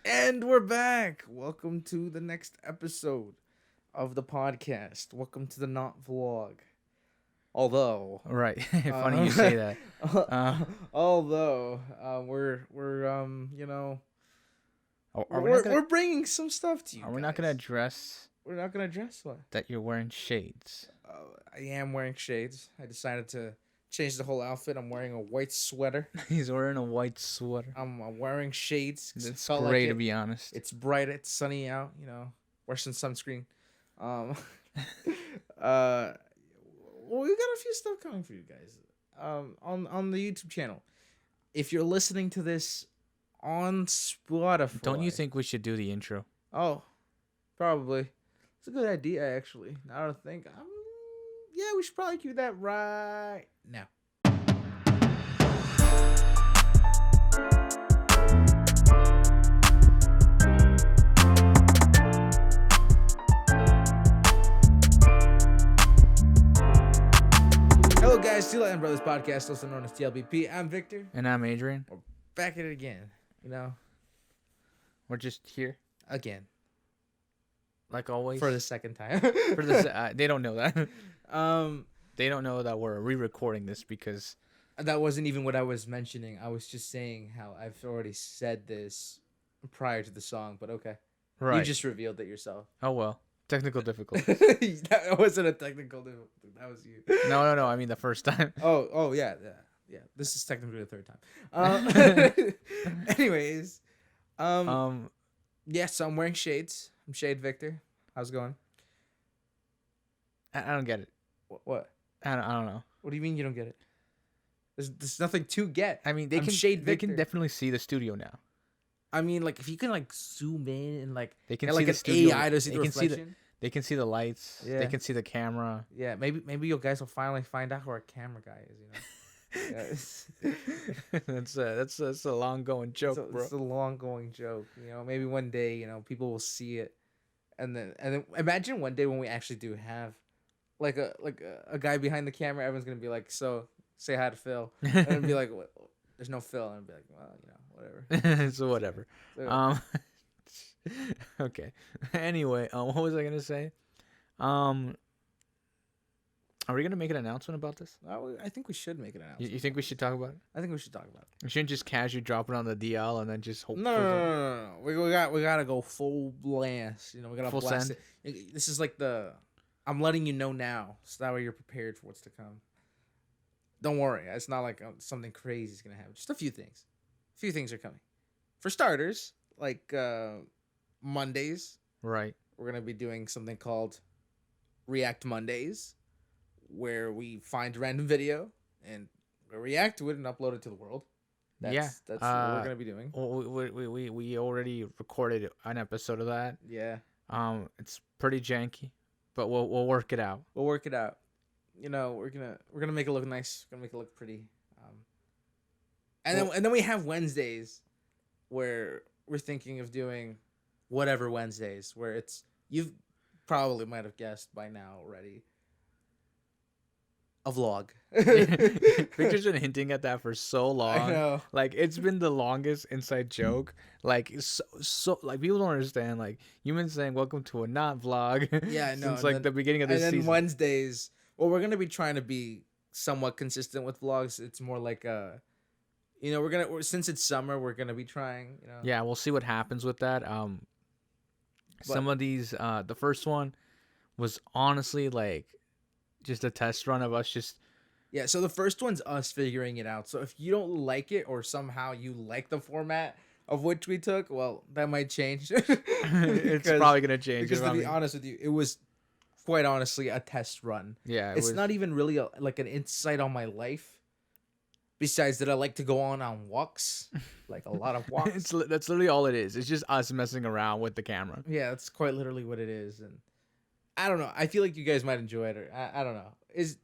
And we're back. Welcome to the next episode of the podcast. Welcome to the not vlog. Although, Right. Funny you say that. although we're we're bringing some stuff to you. Are we not gonna address We're not gonna address what that you're wearing shades? I am wearing shades. I decided to change the whole outfit. I'm wearing a white sweater. He's wearing a white sweater. I'm wearing shades. It's great to be honest. It's bright. It's sunny out. Wear some sunscreen. Well, we got a few stuff coming for you guys. On the YouTube channel. If you're listening to this on Spotify, Don't you think we should do the intro? Oh, probably. It's a good idea, actually. Now that I think, yeah, we should probably do that right now. Hello, guys. T.L.B.P Brothers Podcast, also known as T.L.B.P. I'm Victor. And I'm Adrian. We're back at it again. We're just here, Again. like always. For the second time. They don't know that. They don't know that we're re-recording this because That wasn't even what I was mentioning. I was just saying how I've already said this prior to the song, but okay. right. You just revealed it yourself. Oh well, technical difficulties. That wasn't a technical difficulty. That was you. No. I mean the first time. Oh, yeah. This is technically the third time. Anyways, yeah. So I'm wearing shades. I'm Shade Victor. How's it going? I don't get it. What? I don't know. What do you mean you don't get it? There's nothing to get. I mean, they can definitely see the studio now. I mean, like, if you can, like, zoom in and, like, They can get, see like, the an studio. AI to see the reflection. They can see the lights. Yeah. They can see the camera. Yeah, maybe you guys will finally find out who our camera guy is, That's a long going joke, bro. It's a long going joke. Maybe one day, people will see it. And then imagine one day when we actually do have like a guy behind the camera, everyone's gonna be like, so say hi to Phil. And it'd be like, what? There's no Phil, and I'd be like, well, whatever. So whatever. So, Okay. Anyway, what was I gonna say? Are we gonna make an announcement about this? I think we should make an announcement. You think we should talk about it? I think we should talk about it. We shouldn't just casually drop it on the DL and then just hope. No. We gotta go full blast. We gotta Full blast send? it. This is like I'm letting you know now, so that way you're prepared for what's to come. Don't worry, it's not like something crazy is gonna happen. Just a few things. A few things are coming. For starters, like Mondays, Right. we're gonna be doing something called React Mondays, where we find a random video and we react to it and upload it to the world. That's what we're gonna be doing. We already recorded an episode of that. Yeah. It's pretty janky, but we'll work it out. We'll work it out. We're gonna make it look nice. We're gonna make it look pretty. And then we have Wednesdays, where we're thinking of doing whatever Wednesdays, where you've probably might have guessed by now already. A vlog. Victor's been hinting at that for so long. I know. Like, it's been the longest inside joke. Like, so like, people don't understand. Like, you've been saying welcome to a not vlog. Yeah, I know. Since like the beginning of this season. And then Wednesdays, we're gonna be trying to be somewhat consistent with vlogs. It's more like since it's summer, we're gonna be trying. Yeah, we'll see what happens with that. Some of these, the first one was honestly like just a test run of us just. Yeah, so the first one's us figuring it out. So if you don't like it or somehow you like the format of which we took, well, that might change. It's probably gonna change. Because to be honest with you, it was quite honestly a test run. Yeah, it's not even really like an insight on my life. Besides that, I like to go on walks, like a lot of walks. That's literally all it is. It's just us messing around with the camera. Yeah, that's quite literally what it is. And I don't know. I feel like you guys might enjoy it. Or I don't know. It's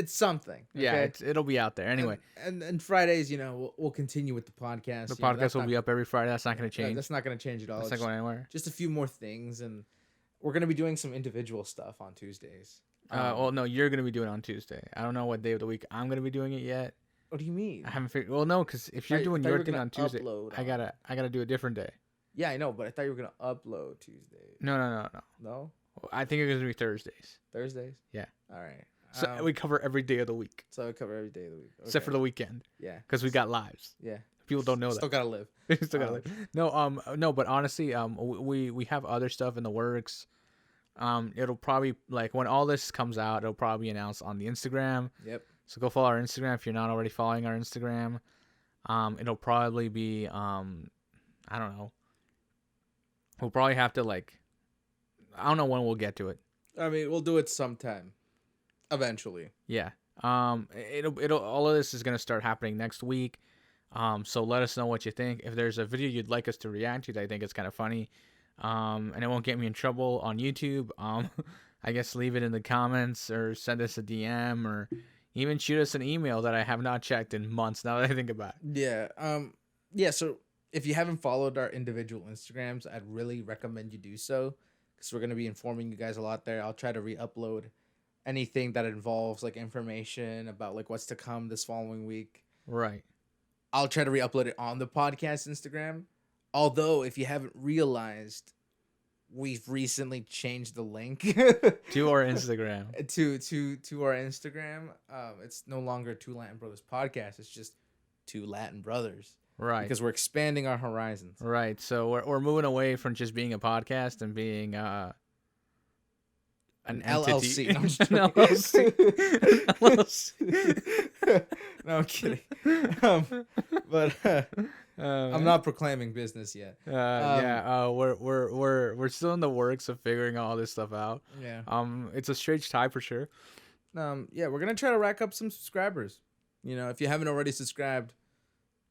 something. Okay? Yeah, it'll be out there anyway. And Fridays, we'll continue with the podcast. The podcast will be up every Friday. That's not going to change. That's not going to change at all. That's not going anywhere. Just a few more things, and we're going to be doing some individual stuff on Tuesdays. Well, no, you're going to be doing it on Tuesday. I don't know what day of the week I'm going to be doing it yet. What do you mean? I haven't figured. Well, no, because if you're doing your thing on Tuesday, I gotta do a different day. Yeah, I know, but I thought you were gonna upload Tuesday. No. No, I think it's gonna be Thursdays. Thursdays. Yeah. All right. So we cover every day of the week So we cover every day of the week, except for the weekend yeah, because we got lives. yeah. People don't know Still that. gotta live. Still gotta live. No, but honestly, we have other stuff in the works. It'll probably like when all this comes out, it'll probably be announced on the Instagram. Yep. So go follow our Instagram if you're not already following our Instagram. It'll probably be I don't know. We'll probably have to like, I don't know when we'll get to it. I mean, we'll do it sometime, eventually. Yeah. It'll all of this is gonna start happening next week. So let us know what you think. If there's a video you'd like us to react to, that I think it's kind of funny, and it won't get me in trouble on YouTube. I guess leave it in the comments or send us a DM or even shoot us an email that I have not checked in months. Now that I think about it. Yeah. Yeah. So if you haven't followed our individual Instagrams, I'd really recommend you do so because we're gonna be informing you guys a lot there. I'll try to re-upload anything that involves like information about like what's to come this following week. Right. I'll try to re-upload it on the podcast Instagram. Although, if you haven't realized, we've recently changed the link to our Instagram. to our Instagram. It's no longer Two Latin Brothers Podcast. It's just Two Latin Brothers. Right. Because we're expanding our horizons. Right. So we're moving away from just being a podcast and being an LLC. entity. No, I'm just LLC. No, I'm kidding. But I'm not proclaiming business yet. We're still in the works of figuring all this stuff out. Yeah. It's a strange time for sure. Yeah, we're gonna try to rack up some subscribers. You know, if you haven't already subscribed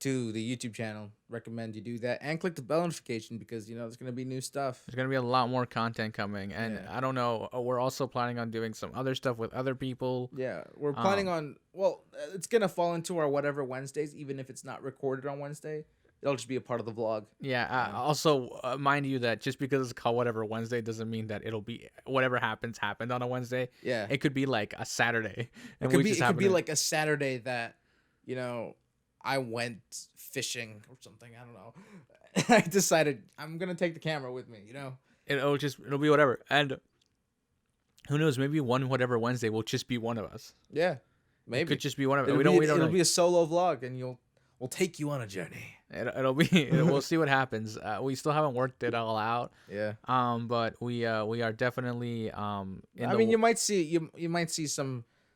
to the YouTube channel, recommend you do that and click the bell notification because you know there's gonna be new stuff. There's gonna be a lot more content coming, and Yeah. I don't know. We're also planning on doing some other stuff with other people. Yeah, we're planning on. Well, it's gonna fall into our whatever Wednesdays, even if it's not recorded on Wednesday. It'll just be a part of the vlog. Yeah. Also, mind you that just because it's called whatever Wednesday doesn't mean that it'll be whatever happened on a Wednesday. Yeah, It could be like a Saturday. it could be like a Saturday that, you know, I went fishing or something. I don't know. I decided I'm gonna take the camera with me. You know, it'll be whatever. And who knows? Maybe whatever Wednesday will just be one of us. Yeah, maybe It could just be one of us. It'll be a solo vlog, and we'll take you on a journey. We'll see what happens. We still haven't worked it all out. Yeah. But we are definitely you might see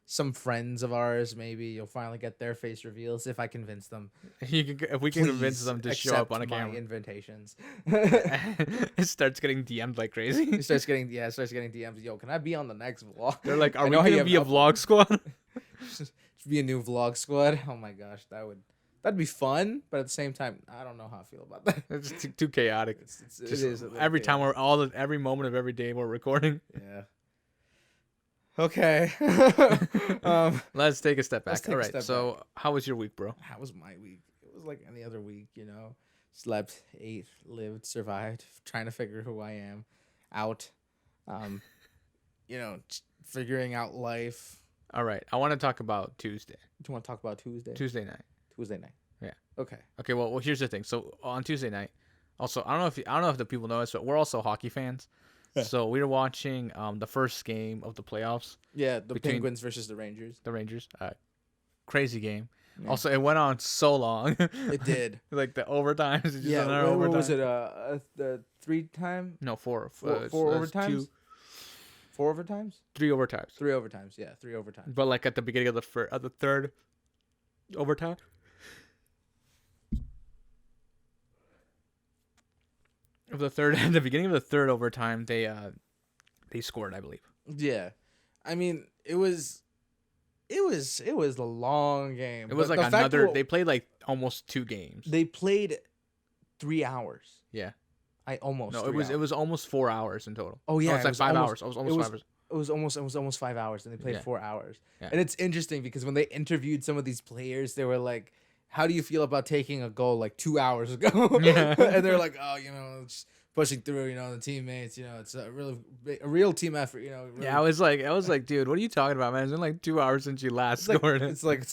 some friends of ours. Maybe you'll finally get their face reveals if I convince them. If we can convince them to show up on a camera. Invitations. It starts getting DM'd like crazy. It starts getting DMs. Yo, can I be on the next vlog? They're like, are we gonna be a vlog squad? Just be a new vlog squad. Oh my gosh, that'd be fun, but at the same time, I don't know how I feel about that. It's too chaotic. It is every time every moment of every day we're recording. Yeah. Okay. Let's take a step back. All right. So, how was your week, bro? How was my week? It was like any other week, you know. Slept, ate, lived, survived, trying to figure who I am out. You know, figuring out life. All right. I want to talk about Tuesday. Do you want to talk about Tuesday? Tuesday night. Yeah. Okay. Okay. Well, here's the thing. So on Tuesday night, also I don't know if the people know this, but we're also hockey fans. Yeah. So we were watching the first game of the playoffs. Yeah, the Penguins versus the Rangers. The Rangers. Crazy game. Yeah. Also, it went on so long. It did. Like the overtimes. What was it? The 3 time? No, 4. 4 overtimes. 4 overtimes. 3 overtimes. 3 overtimes. Yeah, 3 overtimes. But like at the beginning of the third overtime. At the beginning of the third overtime, they scored, I believe. Yeah, I mean it was a long game. It was like they played like almost 2 games. They played 3 hours. Yeah, it was almost 4 hours in total. Oh yeah, it was like 5 hours. It was almost 5 hours. It was almost 5 hours, and they played 4 hours. Yeah. And it's interesting because when they interviewed some of these players, they were like, "How do you feel about taking a goal like 2 hours ago?" Yeah. And they're like, "Oh, you know, just pushing through, you know, the teammates, you know, it's a real team effort, you know." Really. Yeah, I was like, dude, what are you talking about, man? It's been like 2 hours since you last scored. It's like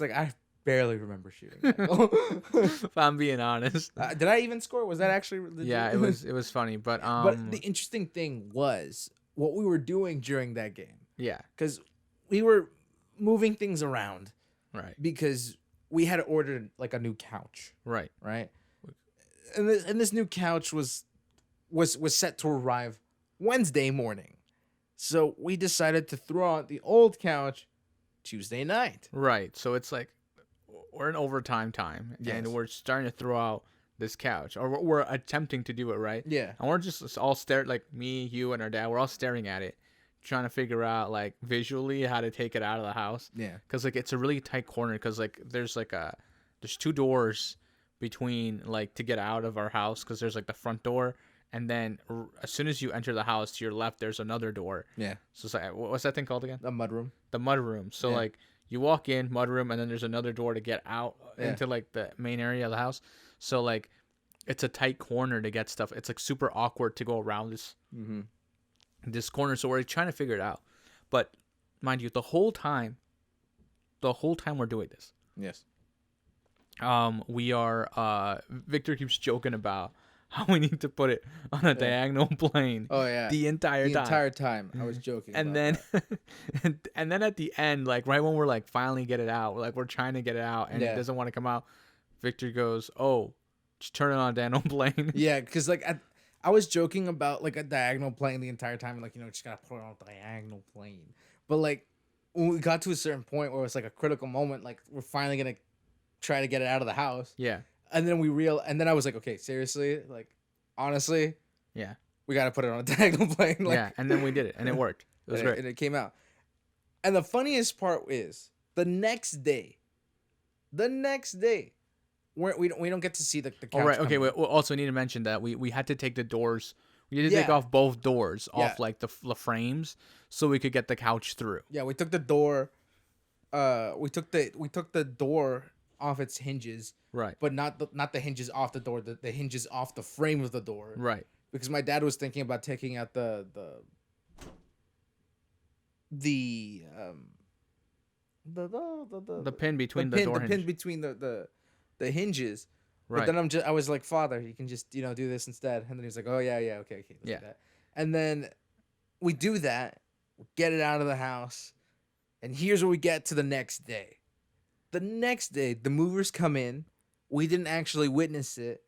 barely remember shooting that goal. If I'm being honest. Did I even score? Was that actually legit? Yeah, it was funny, but But the interesting thing was what we were doing during that game, yeah, because we were moving things around right, because we had ordered like a new couch, right, right? And this new couch was set to arrive Wednesday morning. So we decided to throw out the old couch Tuesday night. right. So it's like we're in overtime time, Yes. and we're starting to throw out this couch, or we're attempting to do it, right? Yeah. And we're just all staring, like me, you, and our dad. We're all staring at it, trying to figure out like visually how to take it out of the house. Yeah. Because like it's a really tight corner. Because like there's two doors between like to get out of our house. Because there's like the front door. And then as soon as you enter the house, to your left, there's another door. Yeah. So it's like, what's that thing called again? The mudroom. The mudroom. So like you walk in, mudroom, and then there's another door to get out into like the main area of the house. So like it's a tight corner to get stuff. It's like super awkward to go around this corner. So we're trying to figure it out. But mind you, the whole time we're doing this. Yes. We are Victor keeps joking about how we need to put it on a diagonal plane. Oh yeah. The entire time. I was joking. And then and then at the end, like right when we're like finally get it out, we're trying to get it out and it doesn't want to come out, Victor goes, "Oh, just turn it on a diagonal plane." Yeah, because like I was joking about like a diagonal plane the entire time, like, just gotta put it on a diagonal plane. But like when we got to a certain point where it's like a critical moment, like we're finally gonna try to get it out of the house. Yeah. And then and then I was like, okay, seriously, like honestly, yeah, we gotta put it on a diagonal plane. Like, yeah, and then we did it, and it worked. It was great, and it came out. And the funniest part is the next day, we don't get to see the couch. Oh right, okay. We also need to mention that we had to take the doors. We had to take Yeah. off both doors off Yeah. like the frames so we could get the couch through. Yeah, we took the door. We took the door off its hinges. Right. But not the hinges off the door. The hinges off the frame of the door. Right. Because my dad was thinking about taking out the pin between the door the hinge. pin between the hinges. Right. But then I was like, Father, you can just do this instead. And then he was like, oh yeah, okay, let's do that. And then we do that, get it out of the house, and here's where we get to the next day. The next day, the movers come in. We didn't actually witness it,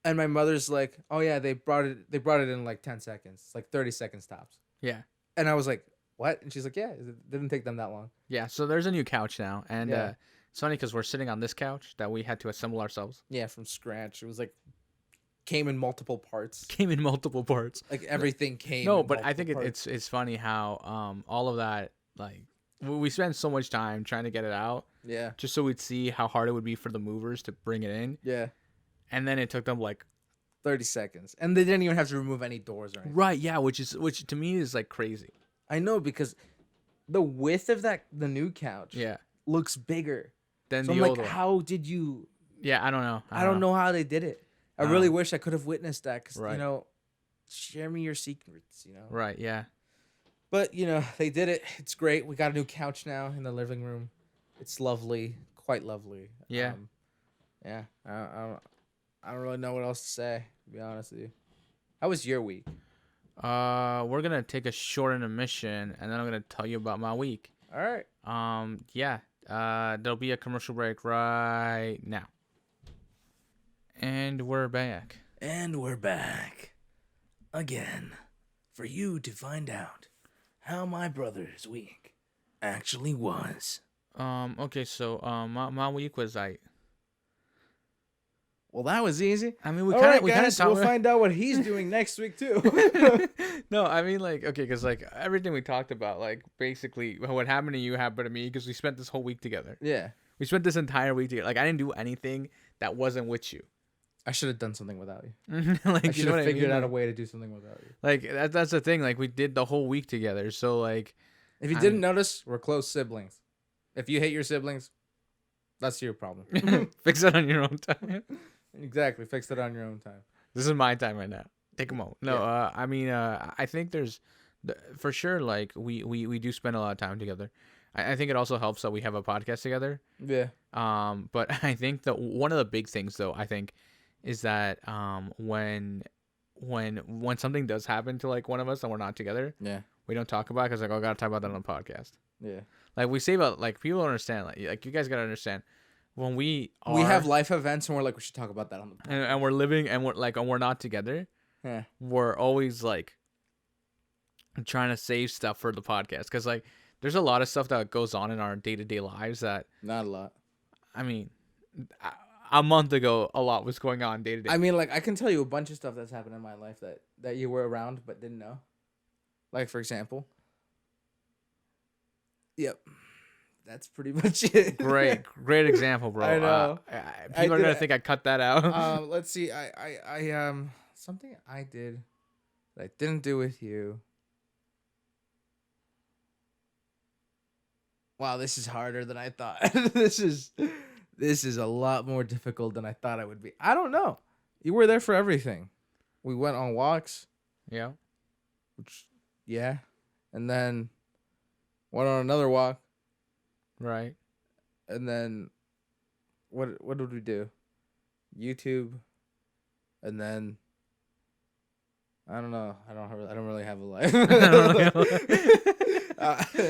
and my mother's like, "Oh yeah, they brought it in like 10 seconds, like 30 seconds tops." Yeah. And I was like, "What?" And she's like, "Yeah, it didn't take them that long." Yeah. So there's a new couch now, and it's funny because we're sitting on this couch that we had to assemble ourselves. Yeah, from scratch. It was like came in multiple parts. Like everything came. No, in but I think parts. it's funny how all of that, like we spent so much time trying to get it out. Yeah. Just so we'd see how hard it would be for the movers to bring it in. Yeah. And then it took them like 30 seconds, and they didn't even have to remove any doors or anything. Right. Yeah. Which to me is like crazy. I know, because the width of the new couch. Yeah. Looks bigger Than so the I'm old like, one. how did you? Yeah. I don't know. I don't know how they did it. I really wish I could have witnessed that, because share me your secrets. Right. Yeah. But they did it. It's great. We got a new couch now in the living room. It's lovely, quite lovely. Yeah. Yeah. I don't really know what else to say, to be honest with you. How was your week? We're gonna take a short intermission, and then I'm gonna tell you about my week. All right. Yeah. There'll be a commercial break right now. And we're back. And we're back again for you to find out how my brother's week actually was. Okay, so my week was Well, that was easy. I mean, All right, guys, we'll find out what he's doing next week too. No, I mean, like, okay, because like everything we talked about, like basically what happened to you happened to me because we spent this whole week together. Yeah. We spent this entire week together. Like I didn't do anything that wasn't with you. I should have done something without you. Like I should have figured out a way to do something without you. Like that's the thing. Like we did the whole week together. So like, if you didn't notice, we're close siblings. If you hate your siblings, that's your problem. Fix it on your own time. Exactly. Fix it on your own time. This is my time right now. Take a moment. No, Yeah. I mean, I think there's for sure. Like we do spend a lot of time together. I think it also helps that we have a podcast together. Yeah. But I think that one of the big things, though, I think, is that when something does happen to like one of us and we're not together, Yeah. we don't talk about it because like, oh, I gotta talk about that on the podcast. Yeah. Like we say about like people don't understand. Like you guys gotta understand when we have life events and we're like we should talk about that on the podcast. and we're living and we're not together. Yeah. We're always like trying to save stuff for the podcast because like there's a lot of stuff that goes on in our day-to-day lives that Not a lot. I mean a month ago a lot was going on day to day. I mean, like I can tell you a bunch of stuff that's happened in my life that you were around but didn't know. Like for example. Yep. That's pretty much it. Great example, bro. I know. People are gonna think I cut that out. Let's see. I something I did that I didn't do with you. Wow, this is harder than I thought. This is a lot more difficult than I thought it would be. I don't know. You were there for everything. We went on walks. Yeah. Yeah. And then went on another walk. Right. And then what did we do? YouTube. And then I don't know. I don't really have a life.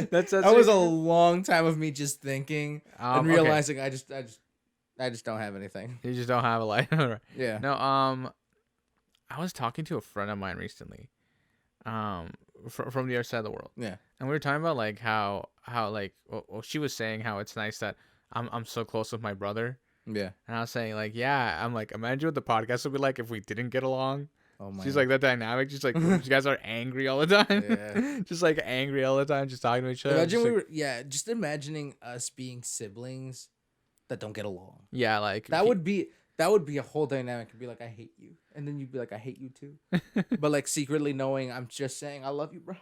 That was a long time of me just thinking and realizing okay. I just don't have anything. You just don't have a life. Yeah. No. I was talking to a friend of mine recently. From the other side of the world. Yeah. And we were talking about like how like she was saying how it's nice that I'm so close with my brother. Yeah. And I was saying like, yeah, I'm like, imagine what the podcast would be like if we didn't get along. Oh my. She's like that dynamic. She's like, you guys are angry all the time. Yeah. Just like angry all the time, just talking to each other. Imagine just imagining us being siblings that don't get along. Yeah, like that would be a whole dynamic. It'd be like, I hate you. And then you'd be like, I hate you too. But like secretly knowing I'm just saying I love you, bro.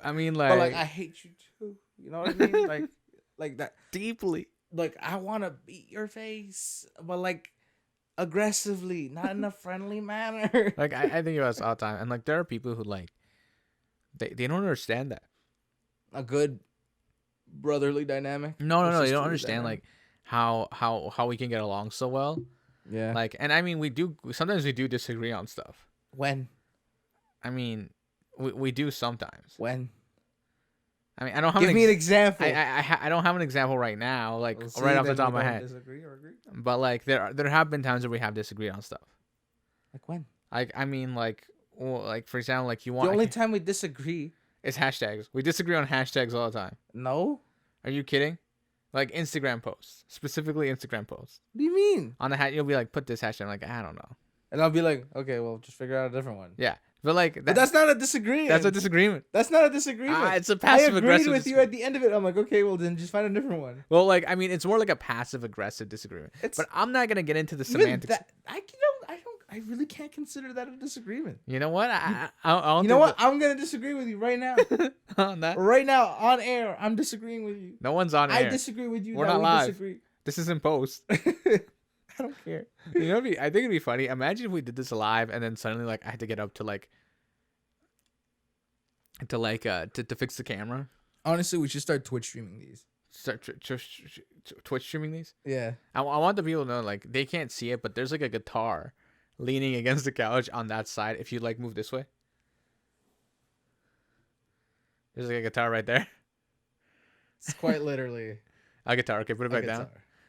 I mean, like, but like I hate you too. You know what I mean? like that deeply. Like I want to beat your face, but like aggressively, not in a friendly manner. Like I think about this all the time, and like there are people who like they don't understand that a good brotherly dynamic. No, you don't understand like how we can get along so well. Yeah. Like, and I mean, we do disagree on stuff. When? I mean, we do sometimes. When? I mean, I don't have. Give me an example. I don't have an example right now, like right off the top of my head. Disagree or agree? But like there have been times where we have disagreed on stuff. Like when? Like I mean, like for example, like you want. The only time we disagree is hashtags. We disagree on hashtags all the time. No. Are you kidding? Like Instagram posts, specifically Instagram posts. What do you mean? On the hat, you'll be like, put this hashtag. I'm like, I don't know. And I'll be like, okay, well, just figure out a different one. Yeah, but like, but that's not a disagreement. That's a disagreement. That's not a disagreement. It's a passive aggressive. I agreed with you at the end of it. I'm like, okay, well then just find a different one. Well, like, I mean, it's more like a passive aggressive disagreement. But I'm not gonna get into the semantics. I really can't consider that a disagreement. You know what? You know what? I'm gonna disagree with you right now. On that? Right now, on air, I'm disagreeing with you. No one's on air. I disagree with you. We're not live. Disagree. This is in post. I don't care. You know, I think it'd be funny. Imagine if we did this live and then suddenly, like, I had to get up to fix the camera. Honestly, we should start Twitch streaming these. Start Twitch streaming these. Yeah. I want the people to know, like, they can't see it, but there's like a guitar leaning against the couch on that side. If you like move this way, there's like a guitar right there. It's quite literally a guitar. Okay, put it back down.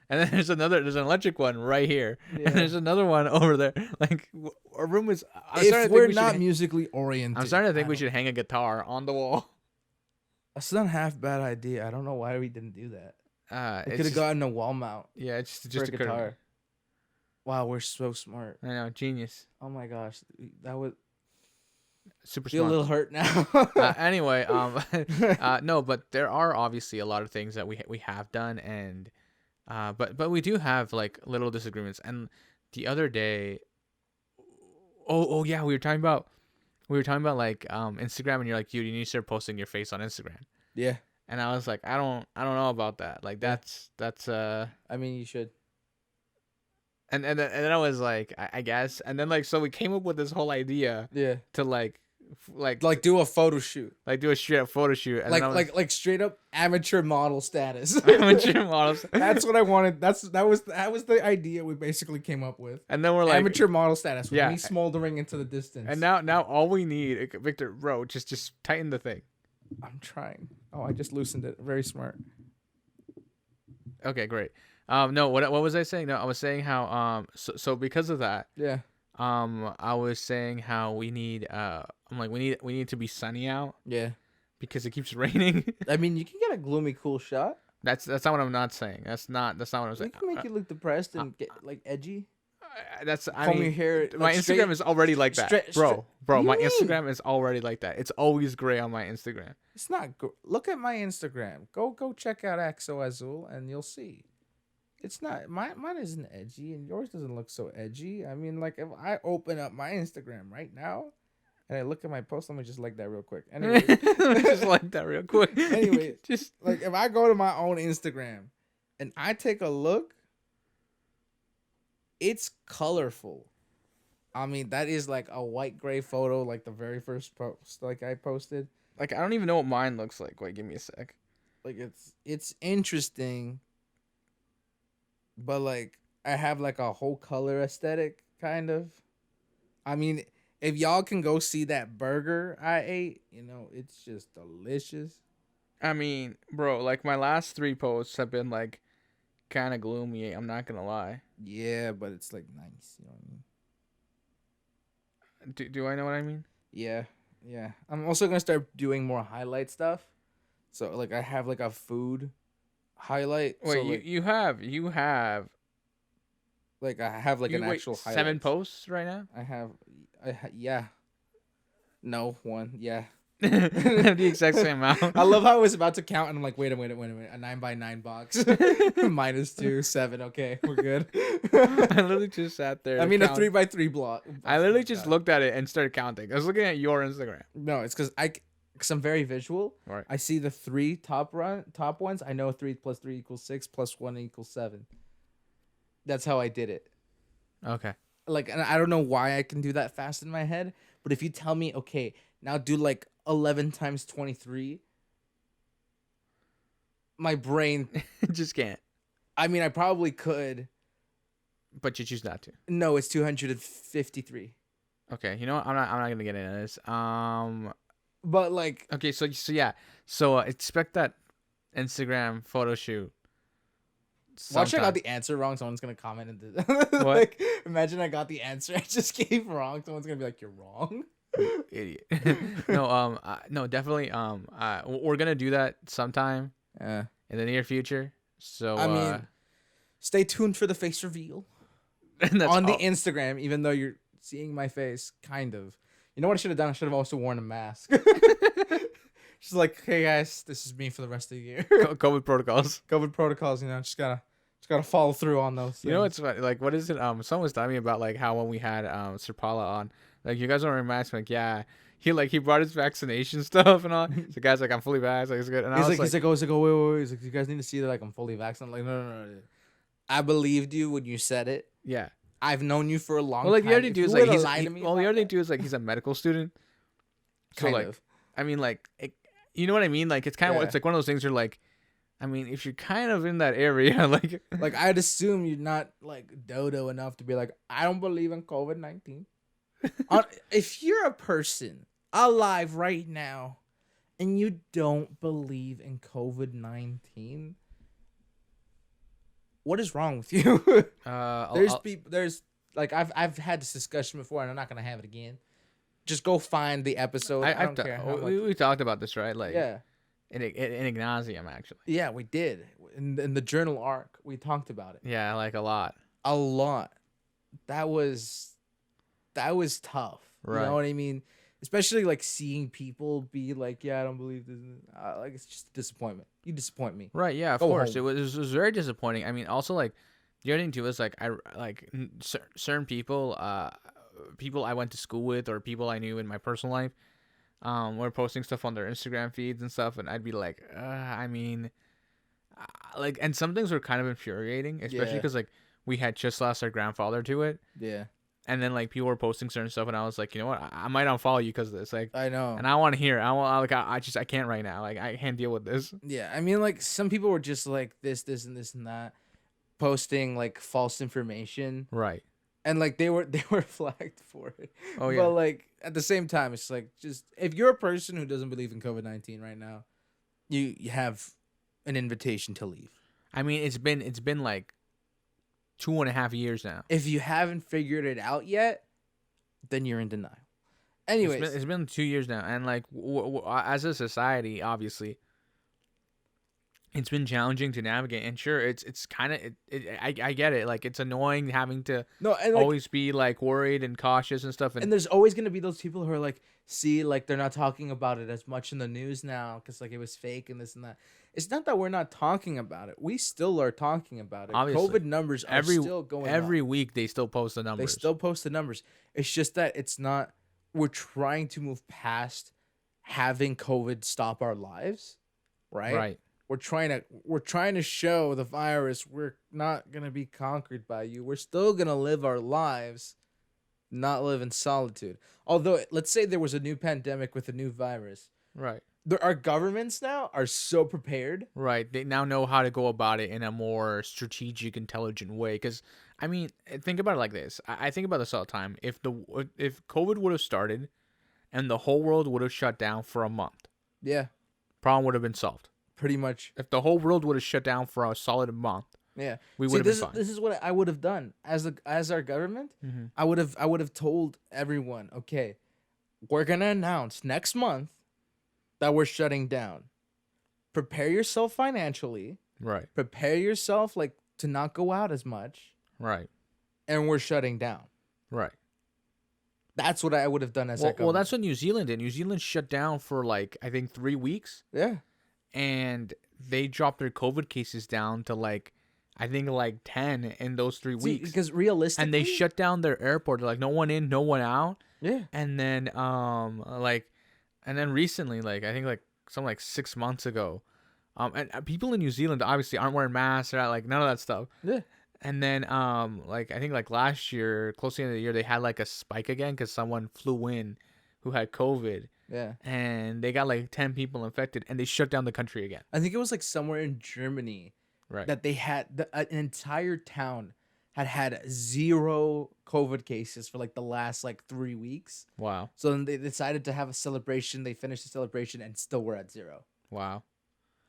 And then there's an electric one right here. Yeah. And there's another one over there. Like our room is. If we're not musically oriented, I'm starting to think we should hang a guitar on the wall. That's not half bad idea. I don't know why we didn't do that. We could have gotten a wall mount. Yeah, it's just a guitar. Wow, we're so smart. I know, genius. Oh my gosh, that was super smart. Feel a little hurt now. Anyway, no, but there are obviously a lot of things that we have done, and but we do have like little disagreements. And the other day, oh yeah, we were talking about like Instagram, and you're like, you need to start posting your face on Instagram. Yeah. And I was like, I don't know about that. Like that's I mean, you should. And then I was like, I guess. And then like, so we came up with this whole idea. Yeah. To like like do a photo shoot, like do a straight up photo shoot, and then I was, like straight up amateur model status. amateur models. That's what I wanted. That was the idea we basically came up with. And then we're like Amateur model status with Yeah. me smoldering into the distance. And now all we need, Victor, bro, just tighten the thing. I'm trying. Oh, I just loosened it. Very smart. Okay, great. No, what was I saying? No, I was saying how so because of that, Yeah. I was saying how we need I'm like we need to be sunny out Yeah. because it keeps raining. I mean, you can get a gloomy, cool shot. That's not what I'm not saying. That's not what I'm You saying. can make you look depressed and get like edgy. That's I Comb mean, your hair. my like, Instagram is already like that, bro. What do My you mean? Instagram is already like that. It's always gray on my Instagram. It's not. Look at my Instagram. Go check out Axo Azul, and you'll see. It's not mine isn't edgy, and yours doesn't look so edgy. I mean, like if I open up my Instagram right now, and I look at my post, let me just like that real quick. Anyway, Just like that real quick. Anyway, just like if I go to my own Instagram, and I take a look, it's colorful. I mean, that is like a white gray photo, like the very first post like I posted. like I don't even know what mine looks like. Wait, give me a sec. Like it's interesting, but like I have like a whole color aesthetic kind of. I mean, if y'all can go see that burger I ate, it's just delicious. I mean, bro, like my last 3 posts have been like kind of gloomy. I'm not gonna lie. Yeah, but it's like nice, you know what I mean? Do I know what I mean? Yeah, yeah. I'm also gonna start doing more highlight stuff. So like I have like a food highlight. Wait, so, like, you have like I have like an actual 7 highlight. posts right now? Yeah. No, one. Yeah. The exact same amount. I love how I was about to count and I'm like, wait a minute. A 9x9 box. -2, 7. Okay, we're good. I literally just sat there. I mean, count. a 3x3 block. I literally just looked at it and started counting. I was looking at your Instagram. No, it's because I'm very visual. Right. I see the 3 top ones. I know 3 + 3 = 6 + 1 = 7. That's how I did it. Okay. Like, and I don't know why I can do that fast in my head, but if you tell me, okay, now do like 11 times 23, my brain Just can't. I mean, I probably could. But you choose not to. No, it's 253. Okay, you know what? I'm not gonna get into this. But like, Okay, so yeah, so expect that Instagram photo shoot. watch I sometime. got the answer wrong. Someone's gonna comment and What? like, imagine I got the answer I just gave wrong. Someone's gonna be like, "You're wrong." Idiot. No, no, definitely. We're gonna do that sometime Yeah. in the near future. So I mean, stay tuned for the face reveal and that's on the all- Instagram. Even though you're seeing my face, kind of. You know what I should have done? I should have also worn a mask. Just like, hey guys, this is me for the rest of the year. COVID protocols. COVID protocols, just gotta follow through on those things. You know what's funny? Like, what is it? Someone was telling me about like how when we had Serpala on, like you guys don't wear masks. Like, yeah, he brought his vaccination stuff and all. So guys, like I'm fully vaxxed. Like it's good. And I was he's like, wait. He's like, you guys need to see that like I'm fully vaccinated. I'm like, no. I believed you when you said it. yeah. I've known you for a long time. Well, like the other dude is If like you would've he's lied to me well, the about other that- dude is like he's a medical student. So kind like, of. I mean, like, you know what I mean? Like, it's kind of Yeah. it's like one of those things where like, I mean, if you're kind of in that area, like, Like I'd assume you're not like dodo enough to be like, I don't believe in COVID-19. If you're a person alive right now and you don't believe in COVID-19, what is wrong with you? There's like I've had this discussion before and I'm not gonna have it again. Just go find the episode. I don't care. How much. we talked about this, right? Like, Yeah. in Ignatium, actually. Yeah, we did. In the journal arc, we talked about it. Yeah, like a lot. A lot. That was tough. You Right. know what I mean? Especially like seeing people be like, yeah, I don't believe this. Like it's just a disappointment. You disappoint me. Right. Yeah. Of Go course, home. it was very disappointing. I mean, also like the other thing too is like I like certain people, people I went to school with or people I knew in my personal life, were posting stuff on their Instagram feeds and stuff, and I'd be like, I mean, like, and some things were kind of infuriating, especially Yeah. because like we had just lost our grandfather to it. Yeah. and then like people were posting certain stuff, and I was like, you know what, I might unfollow you because of this. Like, I know. and I want to hear it. I can't right now. Like, I can't deal with this. Yeah, I mean, like some people were just like this, and this and that, posting like false information, Right. and like they were flagged for it. Oh But yeah. like at the same time, it's like just if you're a person who doesn't believe in COVID-19 right now, you have an invitation to leave. I mean, it's been like 2.5 years now. If you haven't figured it out yet, then you're in denial. Anyways, It's been 2 years now, and like as a society, obviously, it's been challenging to navigate. And sure, it's kind of I get it. Like, it's annoying having to no, and like, always be like worried and cautious and stuff. and there's always gonna be those people who are like, see, like they're not talking about it as much in the news now because like it was fake and this and that. It's not that we're not talking about it. We still are talking about it. Obviously. COVID numbers are still going every up. week they still post the They numbers. still post the numbers. It's just that it's not. We're trying to move past having COVID stop our lives, right? Right. We're trying to show the virus we're not gonna be conquered by you. We're still gonna live our lives, not live in solitude. Although, let's say there was a new pandemic with a new virus, Right. our governments now are so prepared. Right. They now know how to go about it in a more strategic, intelligent way. Because, I mean, think about it like this. I think about this all the time. If COVID would have started and the whole world would have shut down for a month, Yeah, problem would have been solved. pretty much. If the whole world would have shut down for a solid month, Yeah, we See, would have been fine. this is what I would have done as our government. Mhm. I would have told everyone, okay, we're gonna announce next month that we're shutting down. Prepare yourself financially. Right. Prepare yourself like to not go out as much, Right. and we're shutting down. Right. That's what I would have done as Well, that's what New Zealand did. New Zealand shut down for like, I think 3 weeks, yeah. and they dropped their COVID cases down to like, I think like 10 in those 3 See, weeks. because realistically, And they shut down their airport. They're like, no one in, no one out. Yeah, And then recently, like, I think like something like 6 months ago, and people in New Zealand obviously aren't wearing masks or like none of that stuff. yeah. And then like I think like last year, close to the end of the year, they had like a spike again because someone flew in who had COVID, Yeah. and they got like 10 people infected, and they shut down the country again. I think it was like somewhere in Germany Right. that they had an entire town had 0 COVID cases for like the last like 3 weeks. Wow. So then they decided to have a celebration. They finished the celebration and still were at 0. Wow.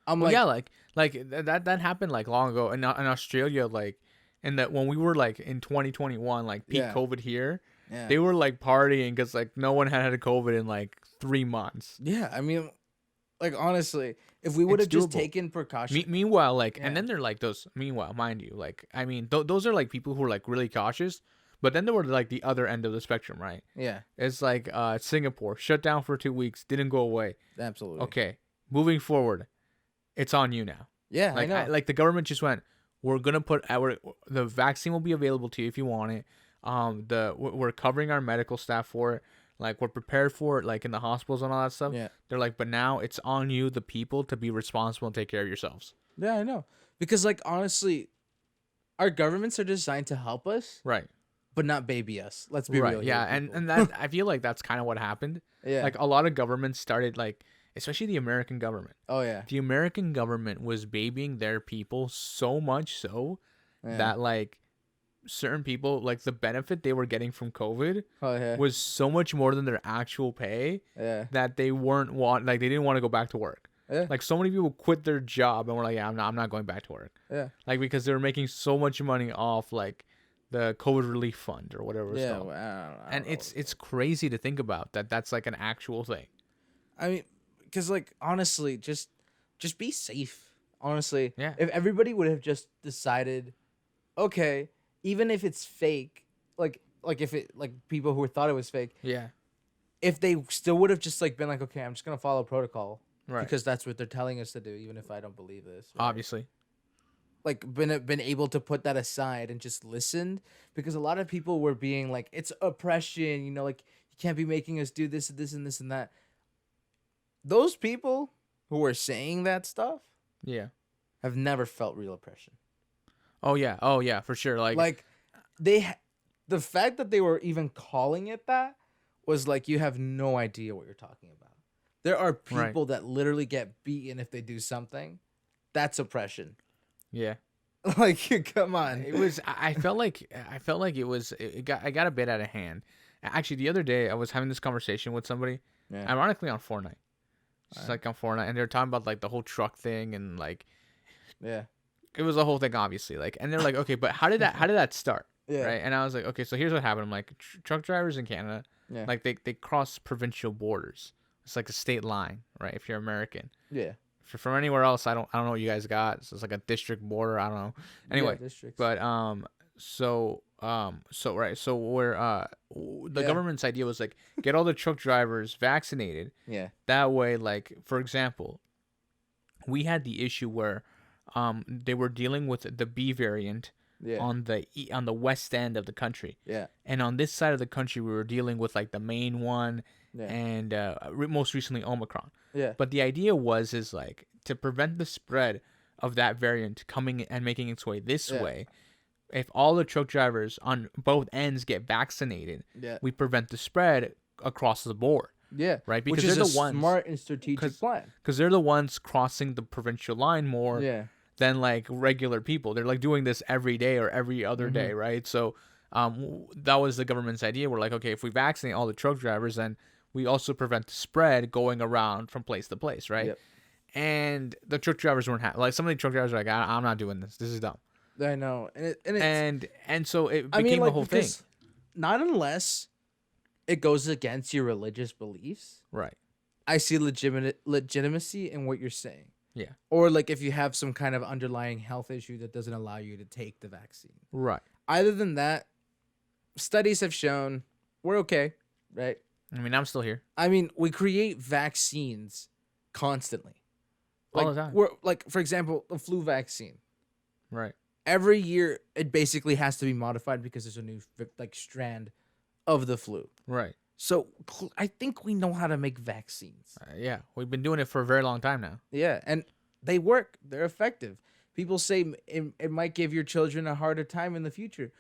I'm Well, like, yeah, that happened like long ago in Australia, like, and that when we were like in 2021, like peak Yeah. COVID here, yeah. they were like partying because like no one had COVID in like 3 months. Yeah, I mean, like honestly, if we would have just doable. taken precautions, Meanwhile, like, Yeah. and then they're like those. Meanwhile, mind you, like, I mean, those are like people who are like really cautious, but then there were like the other end of the spectrum, right? yeah, It's like Singapore shut down for 2 weeks, didn't go away. absolutely. Okay, moving forward, it's on you now. Yeah, Like, I know. like the government just went, we're gonna put the vaccine will be available to you if you want it. We're covering our medical staff for it. Like, we're prepared for it, like in the hospitals and all that stuff. Yeah. They're like, but now it's on you, the people, to be responsible and take care of yourselves. Yeah, I know. Because like honestly, our governments are designed to help us, Right. but not baby us. Let's be Right. real. Yeah. here, And people. and that I feel like that's kind of what happened. yeah. Like, a lot of governments started, like, especially the American government. Oh yeah. The American government was babying their people so much so Yeah. that like certain people, like, the benefit they were getting from COVID Oh yeah. was so much more than their actual pay Yeah. that they they didn't want to go back to work. Yeah. Like, so many people quit their job and were like, yeah, I'm not going back to work. Yeah. Like, because they were making so much money off like the COVID relief fund or whatever it's Yeah. called. Well, I don't know And what it's crazy to think about that that's like an actual thing. I mean, because like honestly, just be safe. Honestly, Yeah. If everybody would have just decided, okay, even if it's fake, like if it like people who thought it was fake, Yeah. if they still would have just like been like, okay, I'm just gonna follow protocol Right. because that's what they're telling us to do, even if I don't believe this. right? Obviously. Like been able to put that aside and just listened, because a lot of people were being like, it's oppression, like you can't be making us do this and this and this and that. Those people who were saying that stuff Yeah. have never felt real oppression. Oh yeah, for sure. Like Like they the fact that they were even calling it that was like, you have no idea what you're talking about. There are Right. people that literally get beaten if they do something. That's oppression. Yeah. Like, come on. It was. I felt like it was. I got a bit out of hand. Actually, the other day I was having this conversation with somebody, Yeah. ironically on Fortnite. It's Alright. like on Fortnite, and they were talking about like the whole truck thing, and like Yeah. it was a whole thing, obviously. Like, and they're like, okay, but how did that start? Yeah. Right? And I was like, okay, so here's what happened. I'm like, truck drivers in Canada, Yeah. like they cross provincial borders. It's like a state line, right? If you're American. Yeah. If you're from anywhere else, I don't know what you guys got. So it's like a district border. I don't know. Anyway, Yeah, districts. but so right, so where the Yeah. government's idea was like get all the truck drivers vaccinated. Yeah. That way, like for example, we had the issue where they were dealing with the B variant Yeah. on the west end of the country, Yeah. and on this side of the country we were dealing with like the main one Yeah. and most recently Omicron. Yeah. But the idea is like to prevent the spread of that variant coming and making its way this Yeah. way. If all the truck drivers on both ends get vaccinated, Yeah. we prevent the spread across the board, Yeah. right? Which Because is they're a the ones smart and strategic plan. because they're the ones crossing the provincial line more Yeah. than like regular people. They're like doing this every day or every other day, right? So that was the government's idea. We're like, okay, if we vaccinate all the truck drivers, then we also prevent the spread going around from place to place, right? Yep. And the truck drivers weren't like some of the truck drivers were like, I'm not doing this. This is dumb. I know. And So it I became mean, like, a whole thing, because not unless it goes against your religious beliefs. right? I see legitimacy in what you're saying. Yeah. Or like if you have some kind of underlying health issue that doesn't allow you to take the vaccine. Right. Other than that, studies have shown we're okay, right? I mean, I'm still here. I mean, we create vaccines constantly. All Like the time. we're like, for example, the flu vaccine. Right. Every year it basically has to be modified because there's a new like strand of the flu. Right. So I think we know how to make vaccines. Yeah. We've been doing it for a very long time now. Yeah, and they work. They're effective. People say it might give your children a harder time in the future.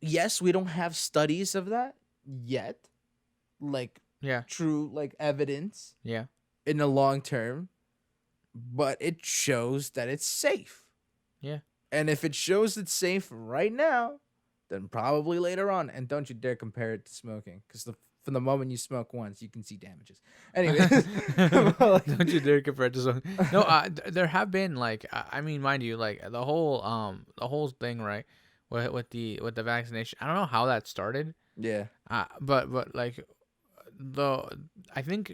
Yes, we don't have studies of that yet. Like Yeah. true like evidence Yeah. in the long term, but it shows that it's safe. Yeah. And if it shows it's safe right now, then probably later on. And don't you dare compare it to smoking, because from the moment you smoke once, you can see damages. Anyway, Don't you dare compare it to something. No, there have been like I mean, mind you, like the whole thing, right? With the vaccination, I don't know how that started. yeah, But like I think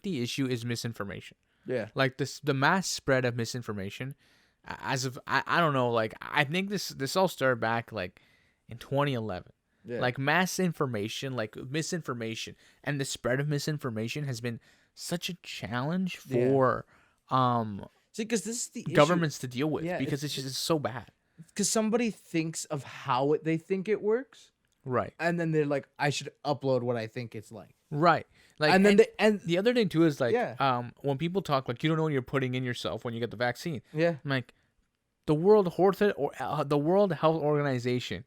the issue is misinformation. yeah, Like the mass spread of misinformation, as of I don't know, like I think this all started back like in 2011. yeah. Like mass information, like misinformation, and the spread of misinformation has been such a challenge for See, because this is the governments to deal with, Yeah, because it's just so bad. because somebody thinks of how they think it works, Right. and then they're like, I should upload what I think it's like. Right. Like And then and the other thing too is like Yeah. when people talk like you don't know what you're putting in yourself when you get the vaccine. Yeah, I'm like the World Health Organization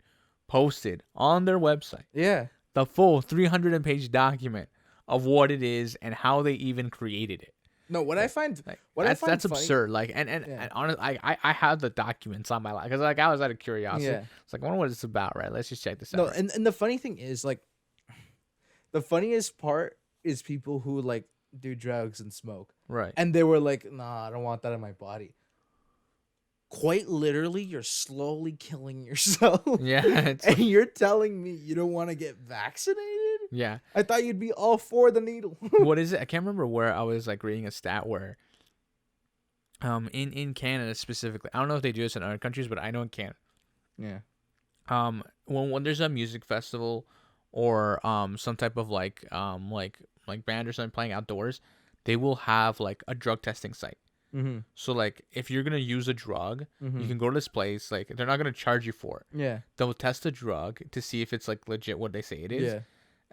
posted on their website yeah, the full 300-page document of what it is and how they even created it. no. What I find, Like what I find that's funny- absurd. Like and Yeah. honestly, I have the documents on my lap because like I was out of curiosity. Yeah. It's like I wonder what it's about, right? Let's just check this out. No, right? and the funny thing is, like, the funniest part is people who like do drugs and smoke, Right. and they were like, "Nah, I don't want that in my body." Quite literally, you're slowly killing yourself. Yeah. It's And you're telling me you don't want to get vaccinated? yeah. I thought you'd be all for the needle. What is it? I can't remember where I was like reading a stat where in Canada specifically, I don't know if they do this in other countries, but I know in Canada, Yeah. when there's a music festival or some type of like band or something playing outdoors, they will have like a drug testing site. Mm-hmm. So like if you're gonna use a drug, you can go to this place. Like they're not gonna charge you for it. Yeah. They'll test the drug to see if it's like legit what they say it is. Yeah.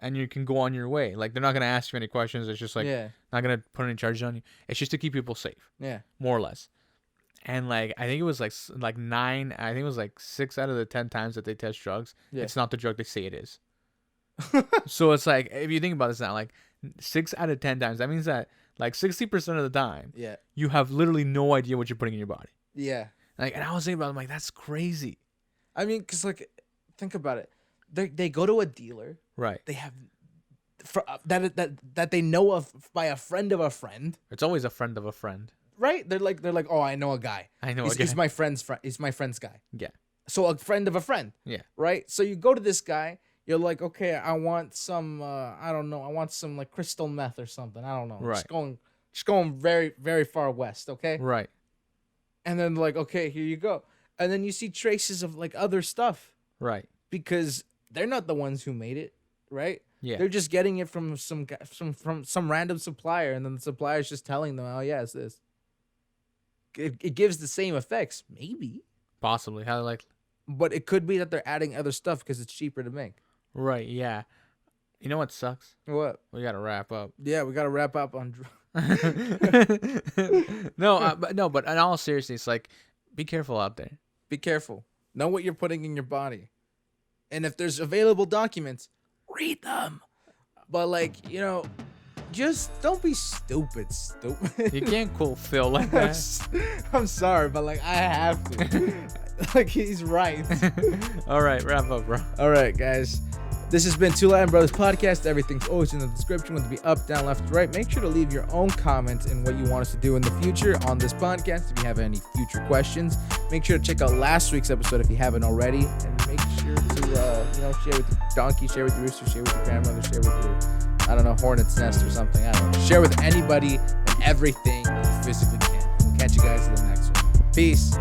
And you can go on your way. Like they're not gonna ask you any questions. It's just like yeah. not gonna put any charges on you. It's just to keep people safe, Yeah. more or less. And like I think it was like 9. I think it was like 6 out of the 10 times that they test drugs, Yeah. it's not the drug they say it is. So it's like if you think about this now, like 6 out of 10 times, that means that like 60% of the time, Yeah. you have literally no idea what you're putting in your body. Yeah. Like, and I was thinking about it, I'm like, that's crazy. I mean, cause like, think about it. They go to a dealer. Right. They have that they know of by a friend of a friend. It's always a friend of a friend. Right? They're like, oh, I know a guy. I know. He's my friend's friend. He's my friend's guy. Yeah. So a friend of a friend. Yeah. Right? So you go to this guy, you're like, okay, I want some I don't know, I want some like crystal meth or something. I don't know. Right. Just going very, very far west, okay? Right. And then like, okay, here you go. And then you see traces of like other stuff. Right. Because they're not the ones who made it, right? Yeah. They're just getting it from some random supplier, and then the supplier's just telling them, oh yeah, it's this. It gives the same effects, maybe. Possibly. How like. But it could be that they're adding other stuff because it's cheaper to make. Right. Yeah. You know what sucks? What? We gotta wrap up. Yeah, we gotta wrap up on. But in all seriousness, it's like, be careful out there. Be careful. Know what you're putting in your body, and if there's available documents, read them. But like, just don't be stupid. You can't quote Phil like that. I'm sorry, but like I have to. Like he's right. All right, wrap up, bro. All right, guys. This has been Two Latin Brothers Podcast. Everything's always in the description, whether it be up, down, left, right. Make sure to leave your own comments and what you want us to do in the future on this podcast. If you have any future questions, make sure to check out last week's episode if you haven't already. And make sure to, share with your donkey, share with your rooster, share with your grandmother, share with your, I don't know, hornet's nest or something. I don't know. Share with anybody and everything you physically can. We'll catch you guys in the next one. Peace.